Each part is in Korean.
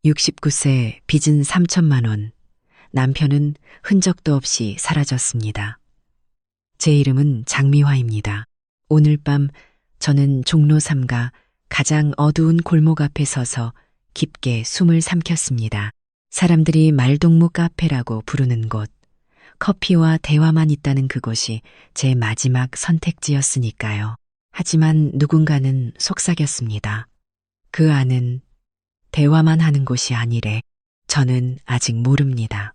69세, 빚은 3천만 원. 남편은 흔적도 없이 사라졌습니다. 제 이름은 장미화입니다. 오늘 밤 저는 종로 3가 가장 어두운 골목 앞에 서서 깊게 숨을 삼켰습니다. 사람들이 말동무 카페라고 부르는 곳, 커피와 대화만 있다는 그곳이 제 마지막 선택지였으니까요. 하지만 누군가는 속삭였습니다. 그 안은 대화만 하는 곳이 아니래. 저는 아직 모릅니다.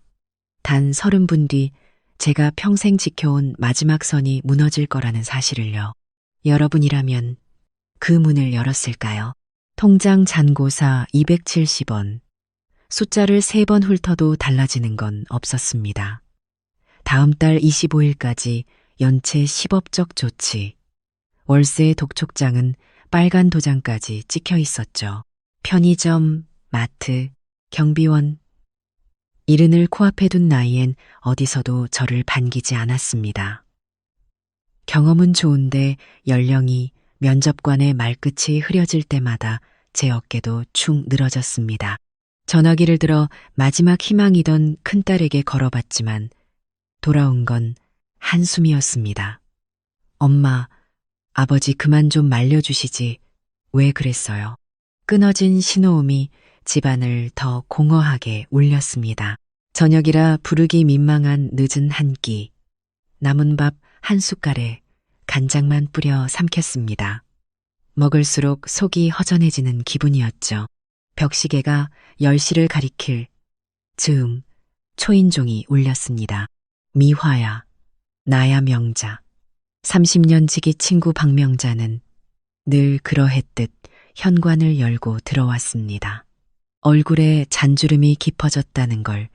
단 30분 뒤 제가 평생 지켜온 마지막 선이 무너질 거라는 사실을요. 여러분이라면 그 문을 열었을까요? 통장 잔고사 270원. 숫자를 3번 훑어도 달라지는 건 없었습니다. 다음 달 25일까지 연체 10업적 조치. 월세 독촉장은 빨간 도장까지 찍혀 있었죠. 편의점, 마트, 경비원. 이른을 코앞에 둔 나이엔 어디서도 저를 반기지 않았습니다. 경험은 좋은데 연령이 면접관의 말끝이 흐려질 때마다 제 어깨도 축 늘어졌습니다. 전화기를 들어 마지막 희망이던 큰딸에게 걸어봤지만 돌아온 건 한숨이었습니다. 엄마, 아버지 그만 좀 말려주시지. 왜 그랬어요? 끊어진 신호음이 집안을 더 공허하게 울렸습니다. 저녁이라 부르기 민망한 늦은 한 끼. 남은 밥 한 숟갈에 간장만 뿌려 삼켰습니다. 먹을수록 속이 허전해지는 기분이었죠. 벽시계가 10시를 가리킬 즈음 초인종이 울렸습니다. 미화야, 나야 명자. 30년 지기 친구 박명자는 늘 그러했듯 현관을 열고 들어왔습니다. 얼굴에 잔주름이 깊어졌다는 걸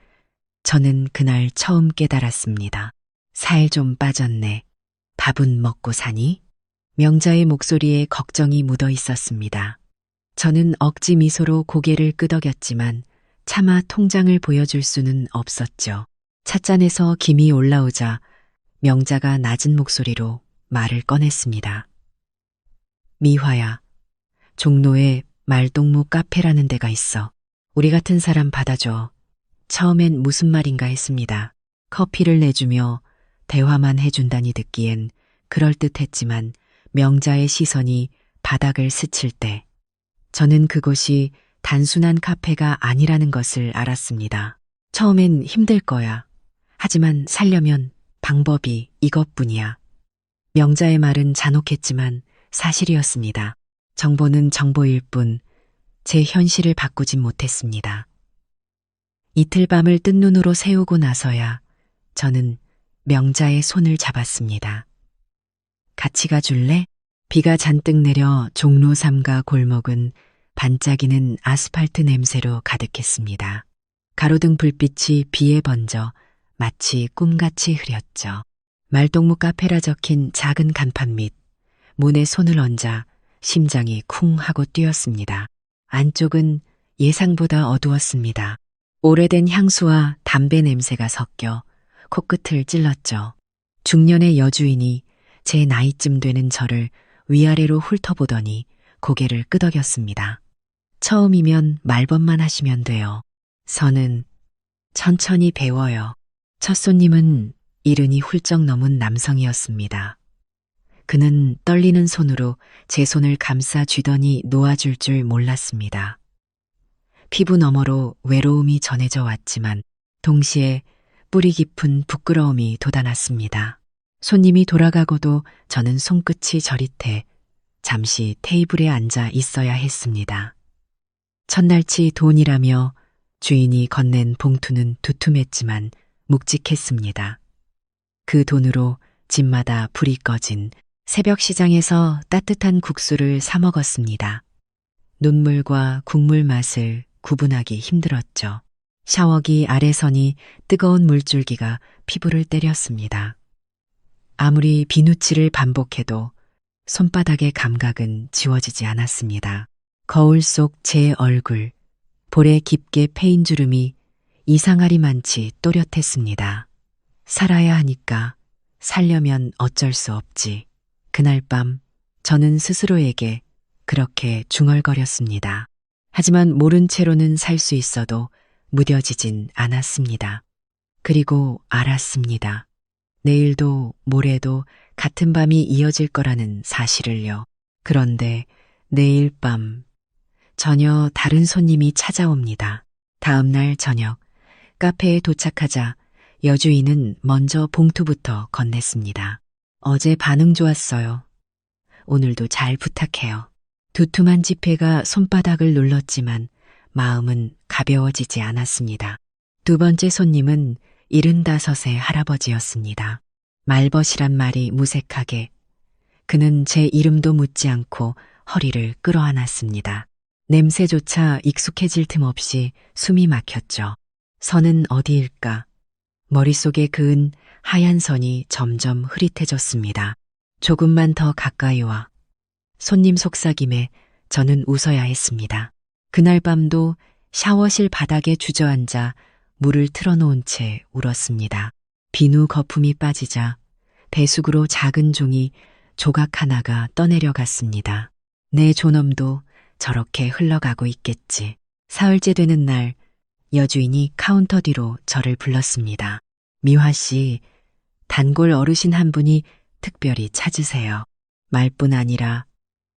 저는 그날 처음 깨달았습니다. 살 좀 빠졌네. 밥은 먹고 사니? 명자의 목소리에 걱정이 묻어 있었습니다. 저는 억지 미소로 고개를 끄덕였지만 차마 통장을 보여줄 수는 없었죠. 찻잔에서 김이 올라오자 명자가 낮은 목소리로 말을 꺼냈습니다. 미화야, 종로에 말동무 카페라는 데가 있어. 우리 같은 사람 받아줘. 처음엔 무슨 말인가 했습니다. 커피를 내주며 대화만 해준다니 듣기엔 그럴듯했지만 명자의 시선이 바닥을 스칠 때 저는 그곳이 단순한 카페가 아니라는 것을 알았습니다. 처음엔 힘들 거야. 하지만 살려면 방법이 이것뿐이야. 명자의 말은 잔혹했지만 사실이었습니다. 정보는 정보일 뿐 제 현실을 바꾸진 못했습니다. 이틀 밤을 뜬 눈으로 새우고 나서야 저는 명자의 손을 잡았습니다. 같이 가줄래? 비가 잔뜩 내려 종로 3가 골목은 반짝이는 아스팔트 냄새로 가득했습니다. 가로등 불빛이 비에 번져 마치 꿈같이 흐렸죠. 말동무 카페라 적힌 작은 간판 밑 문에 손을 얹자 심장이 쿵 하고 뛰었습니다. 안쪽은 예상보다 어두웠습니다. 오래된 향수와 담배 냄새가 섞여 코끝을 찔렀죠. 중년의 여주인이 제 나이쯤 되는 저를 위아래로 훑어보더니 고개를 끄덕였습니다. 처음이면 말벗만 하시면 돼요. 선은 천천히 배워요. 첫 손님은 이른이 훌쩍 넘은 남성이었습니다. 그는 떨리는 손으로 제 손을 감싸 쥐더니 놓아줄 줄 몰랐습니다. 피부 너머로 외로움이 전해져 왔지만 동시에 뿌리 깊은 부끄러움이 돋아났습니다. 손님이 돌아가고도 저는 손끝이 저릿해 잠시 테이블에 앉아 있어야 했습니다. 첫날치 돈이라며 주인이 건넨 봉투는 두툼했지만 묵직했습니다. 그 돈으로 집마다 불이 꺼진 새벽 시장에서 따뜻한 국수를 사 먹었습니다. 눈물과 국물 맛을 구분하기 힘들었죠. 샤워기 아래선이 뜨거운 물줄기가 피부를 때렸습니다. 아무리 비누칠을 반복해도 손바닥의 감각은 지워지지 않았습니다. 거울 속 제 얼굴, 볼에 깊게 패인 주름이 이상하리만치 또렷했습니다. 살아야 하니까 살려면 어쩔 수 없지. 그날 밤 저는 스스로에게 그렇게 중얼거렸습니다. 하지만 모른 채로는 살 수 있어도 무뎌지진 않았습니다. 그리고 알았습니다. 내일도 모레도 같은 밤이 이어질 거라는 사실을요. 그런데 내일 밤 전혀 다른 손님이 찾아옵니다. 다음 날 저녁 카페에 도착하자 여주인은 먼저 봉투부터 건넸습니다. 어제 반응 좋았어요. 오늘도 잘 부탁해요. 두툼한 지폐가 손바닥을 눌렀지만 마음은 가벼워지지 않았습니다. 두 번째 손님은 75의 할아버지였습니다. 말벗이란 말이 무색하게 그는 제 이름도 묻지 않고 허리를 끌어안았습니다. 냄새조차 익숙해질 틈 없이 숨이 막혔죠. 선은 어디일까? 머릿속에 그은 하얀 선이 점점 흐릿해졌습니다. 조금만 더 가까이 와. 손님 속삭임에 저는 웃어야 했습니다. 그날 밤도 샤워실 바닥에 주저앉아 물을 틀어놓은 채 울었습니다. 비누 거품이 빠지자 배수구로 작은 종이 조각 하나가 떠내려갔습니다. 내 존엄도 저렇게 흘러가고 있겠지. 사흘째 되는 날 여주인이 카운터 뒤로 저를 불렀습니다. 미화 씨, 단골 어르신 한 분이 특별히 찾으세요. 말뿐 아니라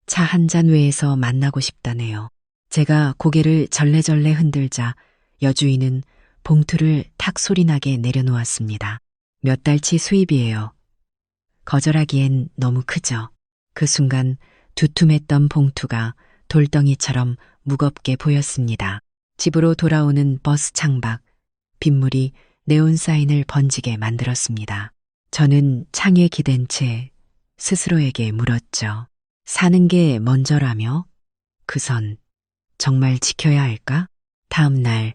차 한 잔 외에서 만나고 싶다네요. 제가 고개를 절레절레 흔들자 여주인은 봉투를 탁 소리나게 내려놓았습니다. 몇 달치 수입이에요. 거절하기엔 너무 크죠. 그 순간 두툼했던 봉투가 돌덩이처럼 무겁게 보였습니다. 집으로 돌아오는 버스 창밖, 빗물이 네온사인을 번지게 만들었습니다. 저는 창에 기댄 채 스스로에게 물었죠. 사는 게 먼저라며? 그 선 정말 지켜야 할까? 다음 날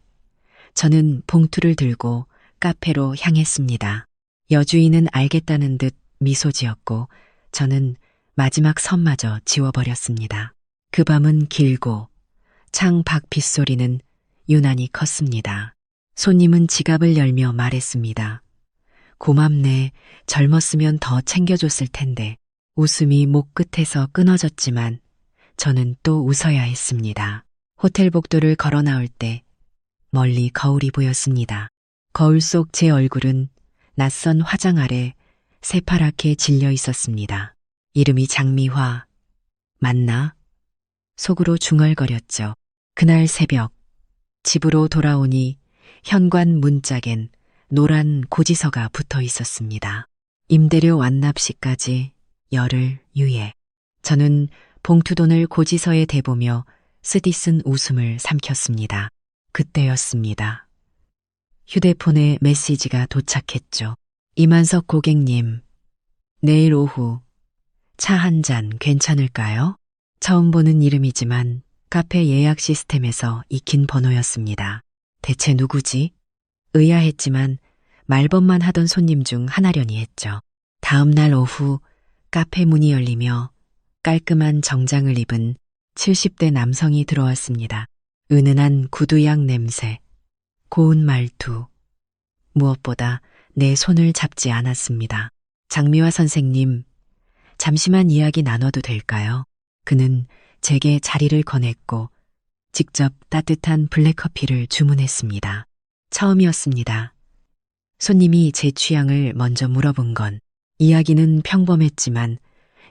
저는 봉투를 들고 카페로 향했습니다. 여주인은 알겠다는 듯 미소 지었고 저는 마지막 선마저 지워버렸습니다. 그 밤은 길고 창 밖 빗소리는 유난히 컸습니다. 손님은 지갑을 열며 말했습니다. 고맙네. 젊었으면 더 챙겨줬을 텐데. 웃음이 목 끝에서 끊어졌지만 저는 또 웃어야 했습니다. 호텔 복도를 걸어 나올 때 멀리 거울이 보였습니다. 거울 속 제 얼굴은 낯선 화장 아래 새파랗게 질려 있었습니다. 이름이 장미화. 맞나? 속으로 중얼거렸죠. 그날 새벽 집으로 돌아오니 현관 문짝엔 노란 고지서가 붙어 있었습니다. 임대료 완납 시까지 열흘 유예. 저는 봉투돈을 고지서에 대보며 쓰디쓴 웃음을 삼켰습니다. 그때였습니다. 휴대폰에 메시지가 도착했죠. 이만석 고객님, 내일 오후 차 한 잔 괜찮을까요? 처음 보는 이름이지만 카페 예약 시스템에서 익힌 번호였습니다. 대체 누구지? 의아했지만 말벗만 하던 손님 중 하나려니 했죠. 다음 날 오후 카페 문이 열리며 깔끔한 정장을 입은 70대 남성이 들어왔습니다. 은은한 구두향 냄새, 고운 말투, 무엇보다 내 손을 잡지 않았습니다. 장미화 선생님, 잠시만 이야기 나눠도 될까요? 그는 제게 자리를 권했고 직접 따뜻한 블랙커피를 주문했습니다. 처음이었습니다. 손님이 제 취향을 먼저 물어본 건 이야기는 평범했지만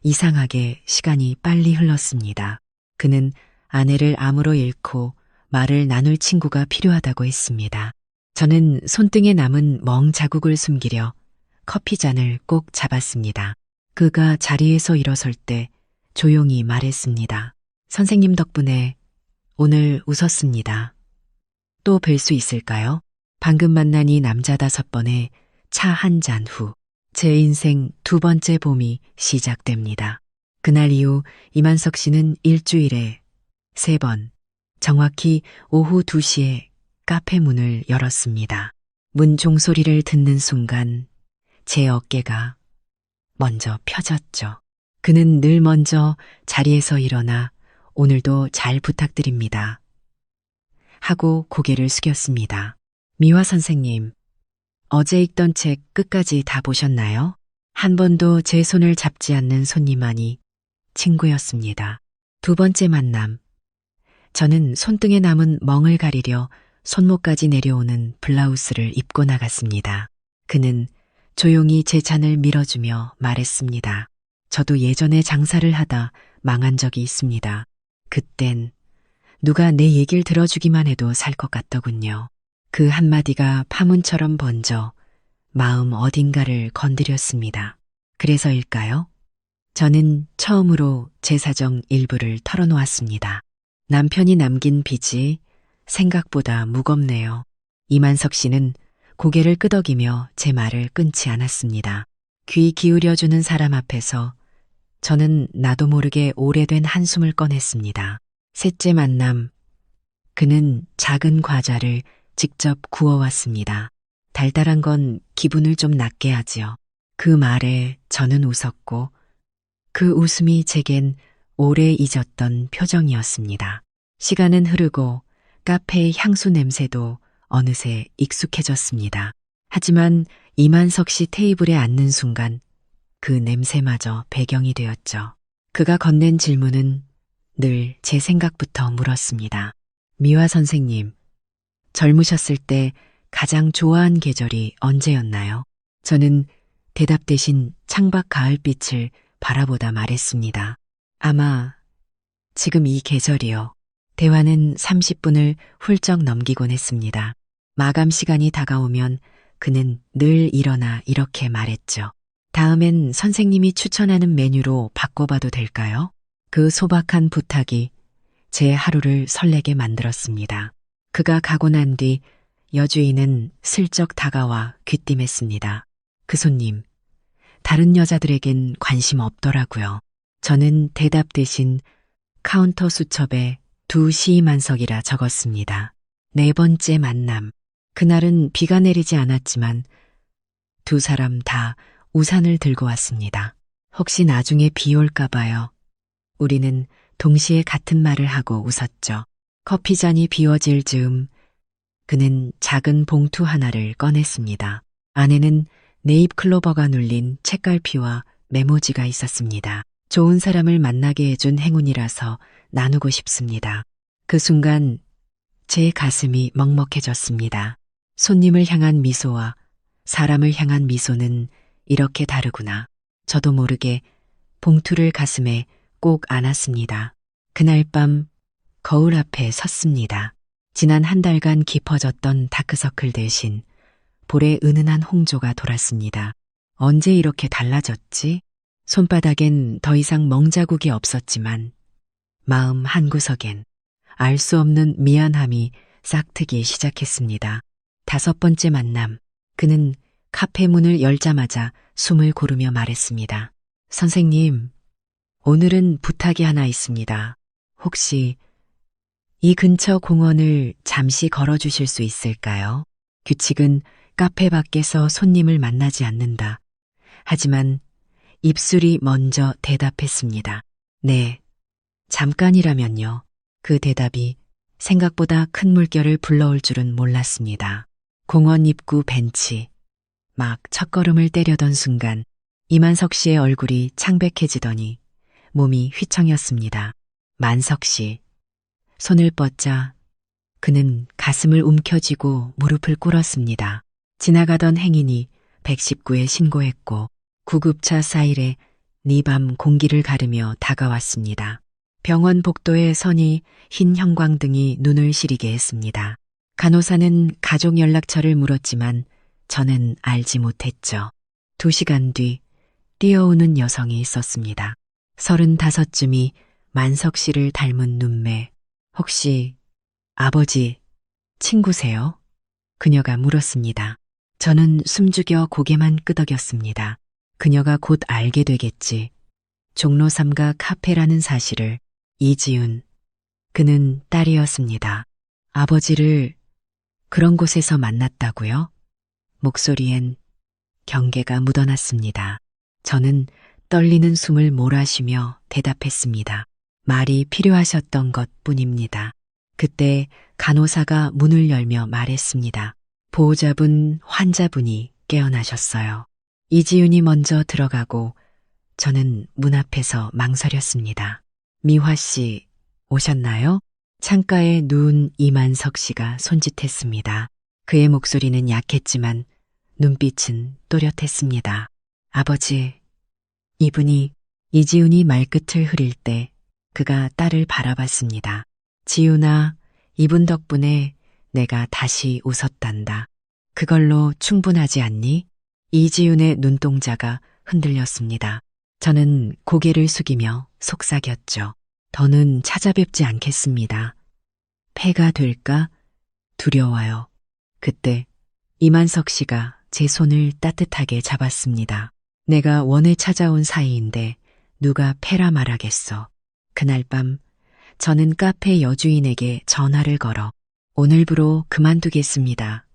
이상하게 시간이 빨리 흘렀습니다. 그는 아내를 암으로 잃고 말을 나눌 친구가 필요하다고 했습니다. 저는 손등에 남은 멍 자국을 숨기려 커피잔을 꼭 잡았습니다. 그가 자리에서 일어설 때 조용히 말했습니다. 선생님 덕분에 오늘 웃었습니다. 또 뵐 수 있을까요? 방금 만난 이 남자 5번의 차 한 잔 후 제 인생 두 번째 봄이 시작됩니다. 그날 이후 이만석 씨는 일주일에 3번, 정확히 오후 2시에 카페 문을 열었습니다. 문 종소리를 듣는 순간 제 어깨가 먼저 펴졌죠. 그는 늘 먼저 자리에서 일어나 오늘도 잘 부탁드립니다. 하고 고개를 숙였습니다. 미화 선생님, 어제 읽던 책 끝까지 다 보셨나요? 한 번도 제 손을 잡지 않는 손님만이 친구였습니다. 두 번째 만남. 저는 손등에 남은 멍을 가리려 손목까지 내려오는 블라우스를 입고 나갔습니다. 그는 조용히 제 잔을 밀어주며 말했습니다. 저도 예전에 장사를 하다 망한 적이 있습니다. 그땐 누가 내 얘기를 들어주기만 해도 살 것 같더군요. 그 한마디가 파문처럼 번져 마음 어딘가를 건드렸습니다. 그래서일까요? 저는 처음으로 제 사정 일부를 털어놓았습니다. 남편이 남긴 빚이 생각보다 무겁네요. 이만석 씨는 고개를 끄덕이며 제 말을 끊지 않았습니다. 귀 기울여주는 사람 앞에서 저는 나도 모르게 오래된 한숨을 꺼냈습니다. 셋째 만남. 그는 작은 과자를 직접 구워왔습니다. 달달한 건 기분을 좀 낫게 하지요. 그 말에 저는 웃었고 그 웃음이 제겐 오래 잊었던 표정이었습니다. 시간은 흐르고 카페의 향수 냄새도 어느새 익숙해졌습니다. 하지만 이만석 씨 테이블에 앉는 순간 그 냄새마저 배경이 되었죠. 그가 건넨 질문은 늘 제 생각부터 물었습니다. 미화 선생님, 젊으셨을 때 가장 좋아한 계절이 언제였나요? 저는 대답 대신 창밖 가을빛을 바라보다 말했습니다. 아마 지금 이 계절이요. 대화는 30분을 훌쩍 넘기곤 했습니다. 마감 시간이 다가오면 그는 늘 일어나 이렇게 말했죠. 다음엔 선생님이 추천하는 메뉴로 바꿔봐도 될까요? 그 소박한 부탁이 제 하루를 설레게 만들었습니다. 그가 가고 난 뒤 여주인은 슬쩍 다가와 귀띔했습니다. 그 손님, 다른 여자들에겐 관심 없더라고요. 저는 대답 대신 카운터 수첩에 2시만석이라 적었습니다. 네 번째 만남. 그날은 비가 내리지 않았지만 두 사람 다 우산을 들고 왔습니다. 혹시 나중에 비 올까 봐요. 우리는 동시에 같은 말을 하고 웃었죠. 커피잔이 비워질 즈음 그는 작은 봉투 하나를 꺼냈습니다. 안에는 네잎 클로버가 눌린 책갈피와 메모지가 있었습니다. 좋은 사람을 만나게 해준 행운이라서 나누고 싶습니다. 그 순간 제 가슴이 먹먹해졌습니다. 손님을 향한 미소와 사람을 향한 미소는 이렇게 다르구나. 저도 모르게 봉투를 가슴에 꼭 안았습니다. 그날 밤 거울 앞에 섰습니다. 지난 한 달간 깊어졌던 다크서클 대신 볼에 은은한 홍조가 돌았습니다. 언제 이렇게 달라졌지? 손바닥엔 더 이상 멍자국이 없었지만 마음 한구석엔 알 수 없는 미안함이 싹트기 시작했습니다. 5번째 만남. 그는 카페 문을 열자마자 숨을 고르며 말했습니다. 선생님, 오늘은 부탁이 하나 있습니다. 혹시 이 근처 공원을 잠시 걸어주실 수 있을까요? 규칙은 카페 밖에서 손님을 만나지 않는다. 하지만 입술이 먼저 대답했습니다. 네, 잠깐이라면요. 그 대답이 생각보다 큰 물결을 불러올 줄은 몰랐습니다. 공원 입구 벤치. 막 첫걸음을 때려던 순간 이만석 씨의 얼굴이 창백해지더니 몸이 휘청였습니다. 만석 씨. 손을 뻗자 그는 가슴을 움켜쥐고 무릎을 꿇었습니다. 지나가던 행인이 119에 신고했고 구급차 사일에 니밤 공기를 가르며 다가왔습니다. 병원 복도에 선이 흰 형광등이 눈을 시리게 했습니다. 간호사는 가족 연락처를 물었지만 저는 알지 못했죠. 2시간 뒤 뛰어오는 여성이 있었습니다. 35쯤이 만석 씨를 닮은 눈매. 혹시 아버지 친구세요? 그녀가 물었습니다. 저는 숨죽여 고개만 끄덕였습니다. 그녀가 곧 알게 되겠지. 종로 3가 카페라는 사실을. 이지훈. 그는 딸이었습니다. 아버지를 그런 곳에서 만났다고요? 목소리엔 경계가 묻어났습니다. 저는 떨리는 숨을 몰아쉬며 대답했습니다. 말이 필요하셨던 것뿐입니다. 그때 간호사가 문을 열며 말했습니다. 보호자분, 환자분이 깨어나셨어요. 이지윤이 먼저 들어가고 저는 문 앞에서 망설였습니다. 미화 씨, 오셨나요? 창가에 누운 이만석 씨가 손짓했습니다. 그의 목소리는 약했지만 눈빛은 또렷했습니다. 아버지, 이분이 이지훈이 말끝을 흐릴 때 그가 딸을 바라봤습니다. 지훈아, 이분 덕분에 내가 다시 웃었단다. 그걸로 충분하지 않니? 이지훈의 눈동자가 흔들렸습니다. 저는 고개를 숙이며 속삭였죠. 더는 찾아뵙지 않겠습니다. 폐가 될까? 두려워요. 그때 이만석 씨가 제 손을 따뜻하게 잡았습니다. 내가 원해 찾아온 사이인데 누가 폐라 말하겠어. 그날 밤 저는 카페 여주인에게 전화를 걸어 오늘부로 그만두겠습니다.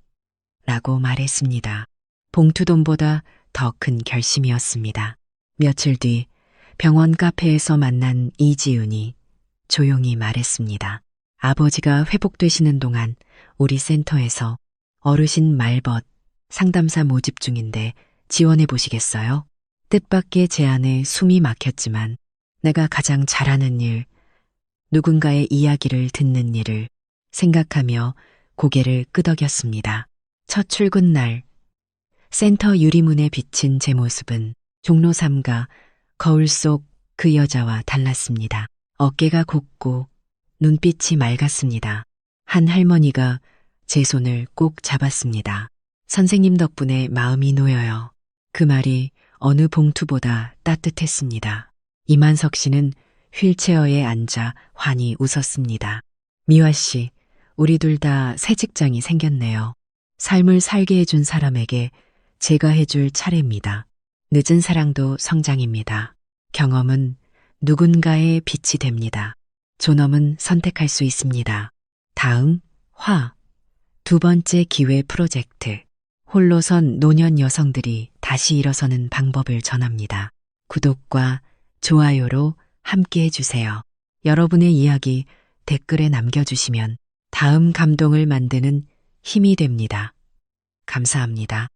라고 말했습니다. 봉투돈보다 더 큰 결심이었습니다. 며칠 뒤 병원 카페에서 만난 이지훈이 조용히 말했습니다. 아버지가 회복되시는 동안 우리 센터에서 어르신 말벗 상담사 모집 중인데 지원해 보시겠어요? 뜻밖의 제안에 숨이 막혔지만 내가 가장 잘하는 일, 누군가의 이야기를 듣는 일을 생각하며 고개를 끄덕였습니다. 첫 출근 날 센터 유리문에 비친 제 모습은 종로 3가 거울 속 그 여자와 달랐습니다. 어깨가 곱고 눈빛이 맑았습니다. 한 할머니가 제 손을 꼭 잡았습니다. 선생님 덕분에 마음이 놓여요. 그 말이 어느 봉투보다 따뜻했습니다. 이만석 씨는 휠체어에 앉아 환히 웃었습니다. 미화 씨, 우리 둘 다 새 직장이 생겼네요. 삶을 살게 해준 사람에게 제가 해줄 차례입니다. 늦은 사랑도 성장입니다. 경험은 누군가의 빛이 됩니다. 존엄은 선택할 수 있습니다. 다음, 화. 두 번째 기회 프로젝트. 홀로선 노년 여성들이 다시 일어서는 방법을 전합니다. 구독과 좋아요로 함께 해주세요. 여러분의 이야기 댓글에 남겨주시면 다음 감동을 만드는 힘이 됩니다. 감사합니다.